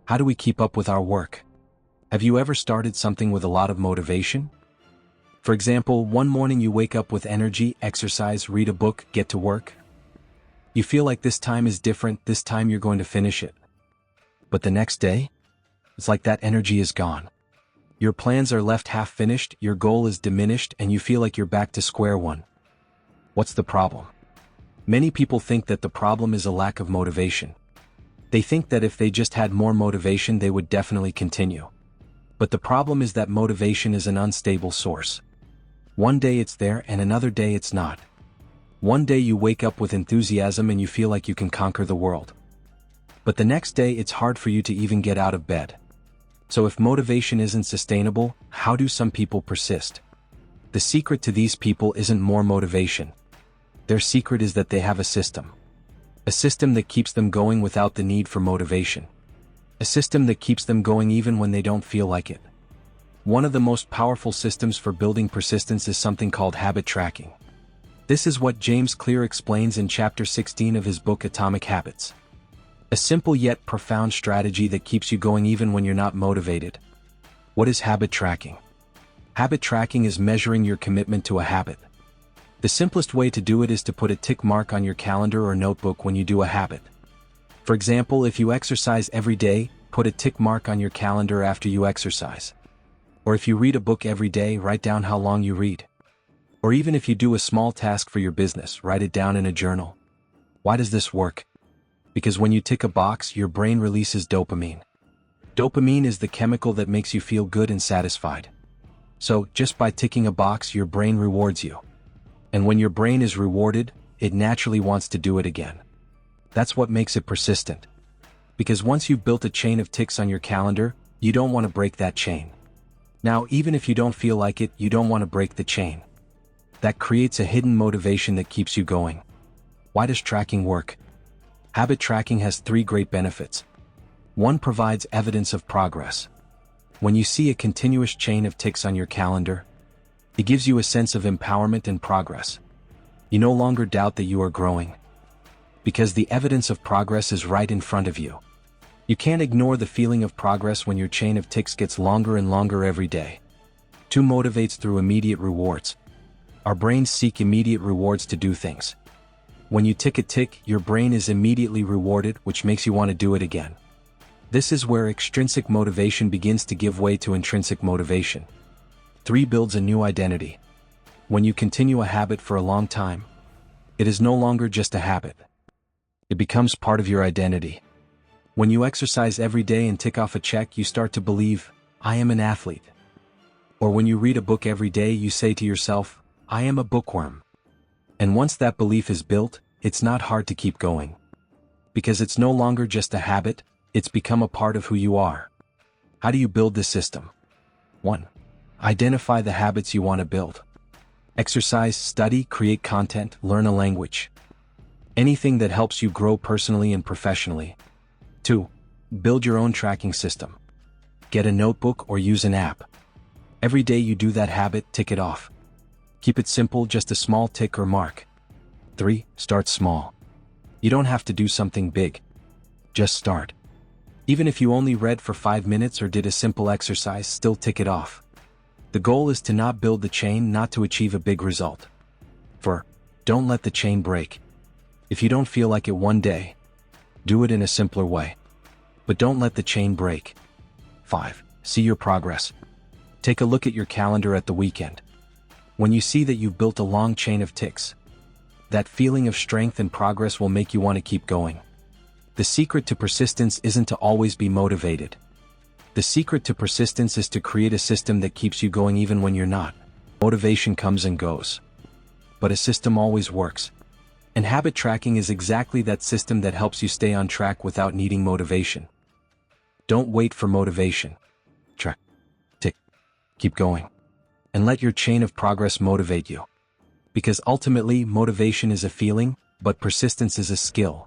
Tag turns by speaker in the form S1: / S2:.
S1: How do we keep up with our work? Have you ever started something with a lot of motivation? For example, one morning you wake up with energy, exercise, read a book, get to work. You feel like this time is different, this time you're going to finish it. But the next day, it's like that energy is gone. Your plans are left half finished, your goal is diminished, and you feel like you're back to square one. What's the problem? Many people think that the problem is a lack of motivation. They think that if they just had more motivation they would definitely continue. But the problem is that motivation is an unstable source. One day it's there and another day it's not. One day you wake up with enthusiasm and you feel like you can conquer the world. But the next day it's hard for you to even get out of bed. So if motivation isn't sustainable, how do some people persist? The secret to these people isn't more motivation. Their secret is that they have a system. A system that keeps them going without the need for motivation. A system that keeps them going even when they don't feel like it. One of the most powerful systems for building persistence is something called habit tracking. This is what James Clear explains in chapter 16 of his book Atomic Habits. A simple yet profound strategy that keeps you going even when you're not motivated. What is habit tracking? Habit tracking is measuring your commitment to a habit. The simplest way to do it is to put a tick mark on your calendar or notebook when you do a habit. For example, if you exercise every day, put a tick mark on your calendar after you exercise. Or if you read a book every day, write down how long you read. Or even if you do a small task for your business, write it down in a journal. Why does this work? Because when you tick a box, your brain releases dopamine. Dopamine is the chemical that makes you feel good and satisfied. So, just by ticking a box, your brain rewards you. And when your brain is rewarded, it naturally wants to do it again. That's what makes it persistent. Because once you've built a chain of ticks on your calendar, you don't want to break that chain. Now, even if you don't feel like it, you don't want to break the chain. That creates a hidden motivation that keeps you going. Why does tracking work? Habit tracking has 3 great benefits. 1. Provides evidence of progress. When you see a continuous chain of ticks on your calendar, it gives you a sense of empowerment and progress. You no longer doubt that you are growing. Because the evidence of progress is right in front of you. You can't ignore the feeling of progress when your chain of ticks gets longer and longer every day. 2. Motivates through immediate rewards. Our brains seek immediate rewards to do things. When you tick a tick, your brain is immediately rewarded, which makes you want to do it again. This is where extrinsic motivation begins to give way to intrinsic motivation. 3. Builds a new identity. When you continue a habit for a long time, it is no longer just a habit. It becomes part of your identity. When you exercise every day and tick off a check, you start to believe, I am an athlete. Or when you read a book every day, you say to yourself, I am a bookworm. And once that belief is built, it's not hard to keep going. Because it's no longer just a habit, it's become a part of who you are. How do you build this system? 1. Identify the habits you want to build. Exercise, study, create content, learn a language. Anything that helps you grow personally and professionally. 2. Build your own tracking system. Get a notebook or use an app. Every day you do that habit, tick it off. Keep it simple, just a small tick or mark. 3. Start small. You don't have to do something big. Just start. Even if you only read for 5 minutes or did a simple exercise, still tick it off. The goal is to not build the chain, not to achieve a big result. 4. Don't let the chain break. If you don't feel like it one day, do it in a simpler way. But don't let the chain break. 5. See your progress. Take a look at your calendar at the weekend. When you see that you've built a long chain of ticks, that feeling of strength and progress will make you want to keep going. The secret to persistence isn't to always be motivated. The secret to persistence is to create a system that keeps you going even when you're not. Motivation comes and goes. But a system always works. And habit tracking is exactly that system that helps you stay on track without needing motivation. Don't wait for motivation. Track. Tick. Keep going. And let your chain of progress motivate you. Because ultimately, motivation is a feeling, but persistence is a skill.